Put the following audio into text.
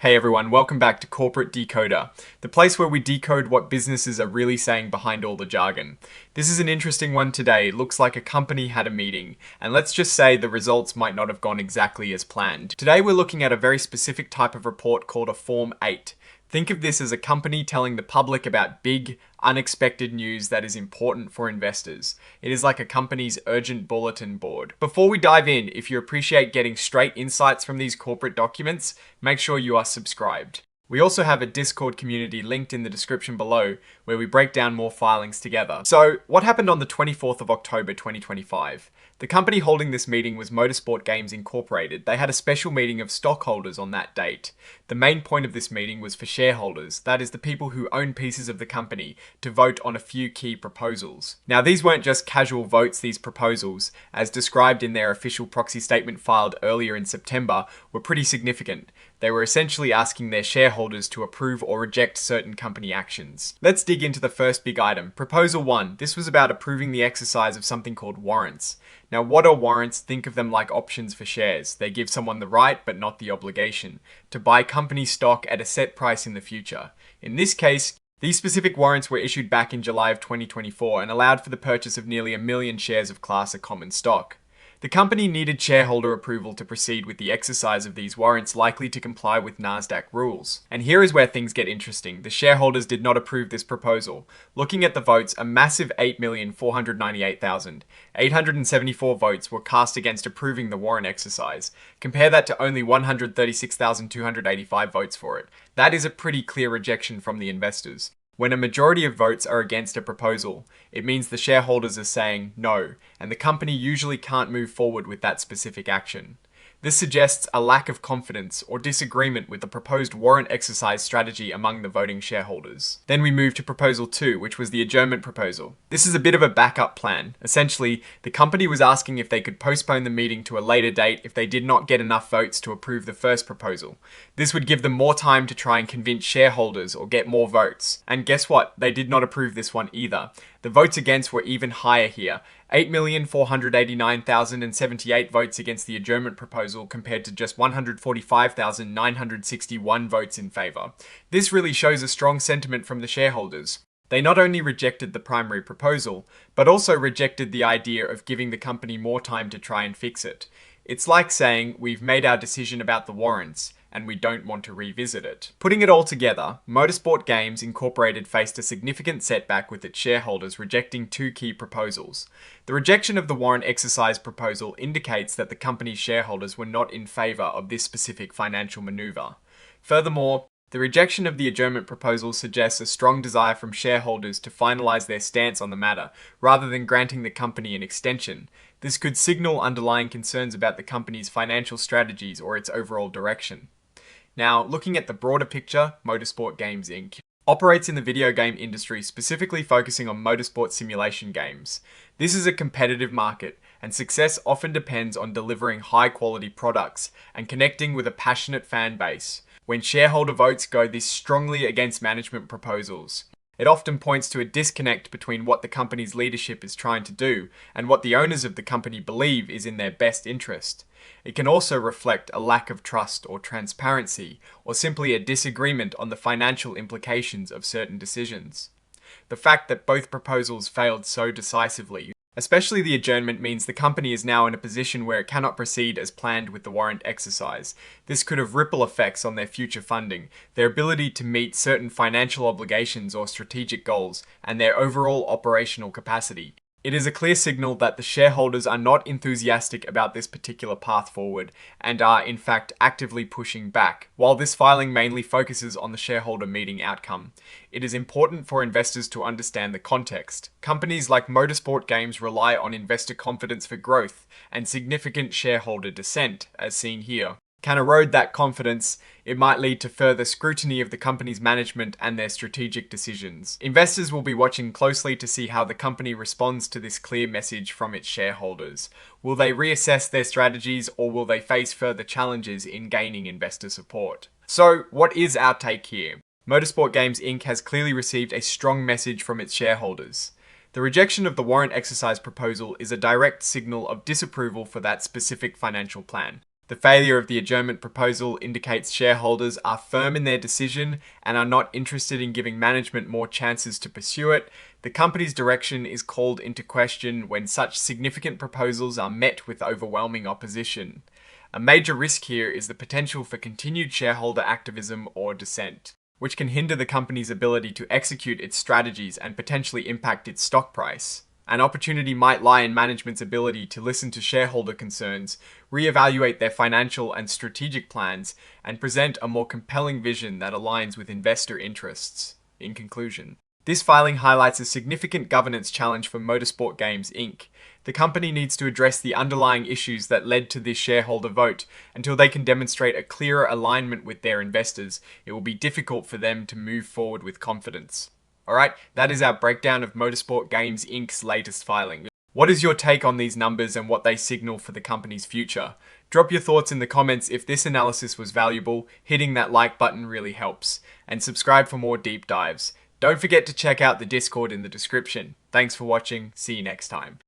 Hey everyone, welcome back to Corporate Decoder, the place where we decode what businesses are really saying behind all the jargon. This is an interesting one today. It looks like a company had a meeting, and let's just say the results might not have gone exactly as planned. Today we're looking at a very specific type of report called a Form 8. Think of this as a company telling the public about big, unexpected news that is important for investors. It is like a company's urgent bulletin board. Before we dive in, if you appreciate getting straight insights from these corporate documents, make sure you are subscribed. We also have a Discord community linked in the description below where we break down more filings together. So, what happened on the 24th of October 2025? The company holding this meeting was Motorsport Games Incorporated. They had a special meeting of stockholders on that date. The main point of this meeting was for shareholders, that is the people who own pieces of the company, to vote on a few key proposals. Now these weren't just casual votes, these proposals, as described in their official proxy statement filed earlier in September, were pretty significant. They were essentially asking their shareholders to approve or reject certain company actions. Let's dig into the first big item. Proposal 1. This was about approving the exercise of something called warrants. Now, what are warrants? Think of them like options for shares. They give someone the right, but not the obligation, to buy company stock at a set price in the future. In this case, these specific warrants were issued back in July of 2024 and allowed for the purchase of nearly 1 million shares of Class A common stock. The company needed shareholder approval to proceed with the exercise of these warrants, likely to comply with Nasdaq rules. And here is where things get interesting. The shareholders did not approve this proposal. Looking at the votes, a massive 8,498,874 votes were cast against approving the warrant exercise. Compare that to only 136,285 votes for it. That is a pretty clear rejection from the investors. When a majority of votes are against a proposal, it means the shareholders are saying no, and the company usually can't move forward with that specific action. This suggests a lack of confidence or disagreement with the proposed warrant exercise strategy among the voting shareholders. Then we move to Proposal 2, which was the adjournment proposal. This is a bit of a backup plan. Essentially, the company was asking if they could postpone the meeting to a later date if they did not get enough votes to approve the first proposal. This would give them more time to try and convince shareholders or get more votes. And guess what? They did not approve this one either. The votes against were even higher here. 8,489,078 votes against the adjournment proposal compared to just 145,961 votes in favour. This really shows a strong sentiment from the shareholders. They not only rejected the primary proposal, but also rejected the idea of giving the company more time to try and fix it. It's like saying, we've made our decision about the warrants, and we don't want to revisit it. Putting it all together, Motorsport Games Incorporated faced a significant setback with its shareholders rejecting two key proposals. The rejection of the warrant exercise proposal indicates that the company's shareholders were not in favour of this specific financial manoeuvre. Furthermore, the rejection of the adjournment proposal suggests a strong desire from shareholders to finalise their stance on the matter, rather than granting the company an extension. This could signal underlying concerns about the company's financial strategies or its overall direction. Now, looking at the broader picture, Motorsport Games Inc. operates in the video game industry, specifically focusing on motorsport simulation games. This is a competitive market, and success often depends on delivering high-quality products and connecting with a passionate fan base. When shareholder votes go this strongly against management proposals, it often points to a disconnect between what the company's leadership is trying to do and what the owners of the company believe is in their best interest. It can also reflect a lack of trust or transparency, or simply a disagreement on the financial implications of certain decisions. The fact that both proposals failed so decisively, especially the adjournment, means the company is now in a position where it cannot proceed as planned with the warrant exercise. This could have ripple effects on their future funding, their ability to meet certain financial obligations or strategic goals, and their overall operational capacity. It is a clear signal that the shareholders are not enthusiastic about this particular path forward and are in fact actively pushing back. While this filing mainly focuses on the shareholder meeting outcome, it is important for investors to understand the context. Companies like Motorsport Games rely on investor confidence for growth, and significant shareholder dissent, as seen here, can erode that confidence. It might lead to further scrutiny of the company's management and their strategic decisions. Investors will be watching closely to see how the company responds to this clear message from its shareholders. Will they reassess their strategies, or will they face further challenges in gaining investor support? So, what is our take here? Motorsport Games Inc. has clearly received a strong message from its shareholders. The rejection of the warrant exercise proposal is a direct signal of disapproval for that specific financial plan. The failure of the adjournment proposal indicates shareholders are firm in their decision and are not interested in giving management more chances to pursue it. The company's direction is called into question when such significant proposals are met with overwhelming opposition. A major risk here is the potential for continued shareholder activism or dissent, which can hinder the company's ability to execute its strategies and potentially impact its stock price. An opportunity might lie in management's ability to listen to shareholder concerns, reevaluate their financial and strategic plans, and present a more compelling vision that aligns with investor interests. In conclusion, this filing highlights a significant governance challenge for Motorsport Games Inc. The company needs to address the underlying issues that led to this shareholder vote. Until they can demonstrate a clearer alignment with their investors, it will be difficult for them to move forward with confidence. Alright, that is our breakdown of Motorsport Games Inc.'s latest filing. What is your take on these numbers and what they signal for the company's future? Drop your thoughts in the comments. If this analysis was valuable, hitting that like button really helps. And subscribe for more deep dives. Don't forget to check out the Discord in the description. Thanks for watching. See you next time.